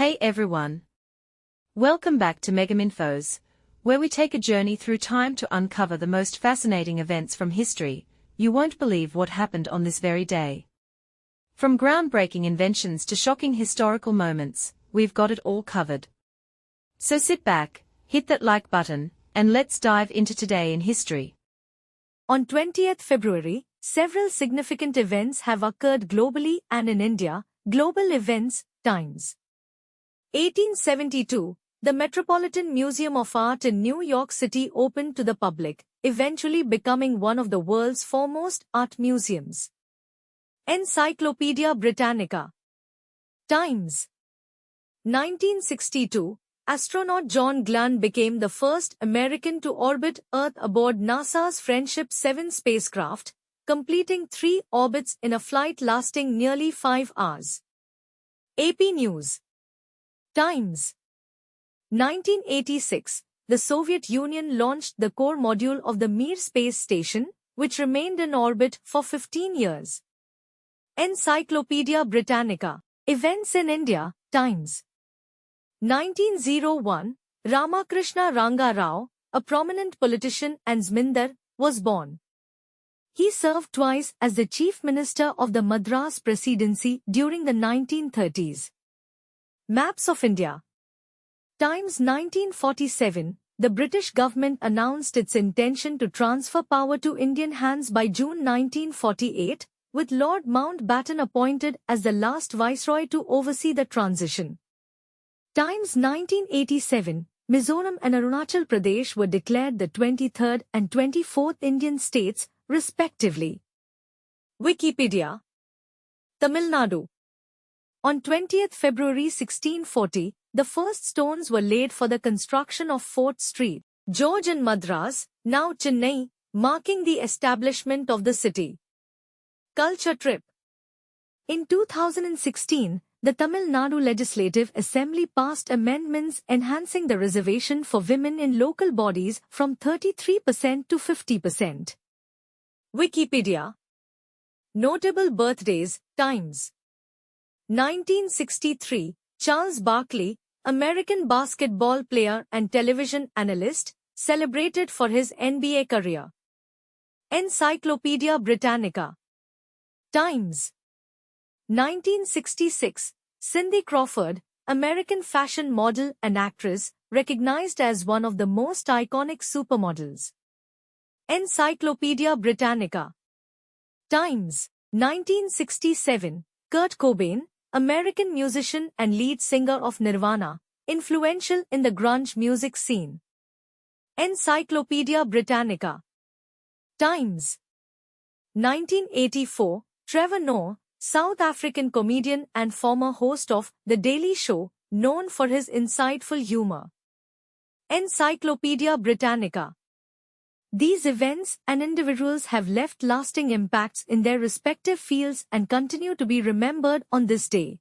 Hey everyone! Welcome back to Megaminfos, where we take a journey through time to uncover the most fascinating events from history. You won't believe what happened on this very day. From groundbreaking inventions to shocking historical moments, we've got it all covered. So sit back, hit that like button, and let's dive into today in history. On 20th February, several significant events have occurred globally and in India. Global events, times. 1872, the Metropolitan Museum of Art in New York City opened to the public, eventually becoming one of the world's foremost art museums. Encyclopedia Britannica. Times. 1962, astronaut John Glenn became the first American to orbit Earth aboard NASA's Friendship 7 spacecraft, completing 3 orbits in a flight lasting nearly 5 hours. AP News. Times. 1986, the Soviet Union launched the core module of the Mir space station, which remained in orbit for 15 years. Encyclopedia Britannica. Events in India, times. 1901, Ramakrishna Ranga Rao, a prominent politician and Zmindar, was born. He served twice as the Chief Minister of the Madras Presidency during the 1930s. Maps of India. Times 1947, the British government announced its intention to transfer power to Indian hands by June 1948, with Lord Mountbatten appointed as the last viceroy to oversee the transition. Times 1987, Mizoram and Arunachal Pradesh were declared the 23rd and 24th Indian states, respectively. Wikipedia. Tamil Nadu. On 20th February 1640, the first stones were laid for the construction of Fort St. George in Madras, now Chennai, marking the establishment of the city. Culture trip. In 2016, the Tamil Nadu Legislative Assembly passed amendments enhancing the reservation for women in local bodies from 33% to 50%. Wikipedia. Notable birthdays, times. 1963, Charles Barkley, American basketball player and television analyst, celebrated for his NBA career. Encyclopedia Britannica. Times. 1966, Cindy Crawford, American fashion model and actress, recognized as one of the most iconic supermodels. Encyclopedia Britannica. Times. 1967, Kurt Cobain, American musician and lead singer of Nirvana, influential in the grunge music scene. Encyclopedia Britannica. Times. 1984, Trevor Noah, South African comedian and former host of The Daily Show, known for his insightful humor. Encyclopedia Britannica. These events and individuals have left lasting impacts in their respective fields and continue to be remembered on this day.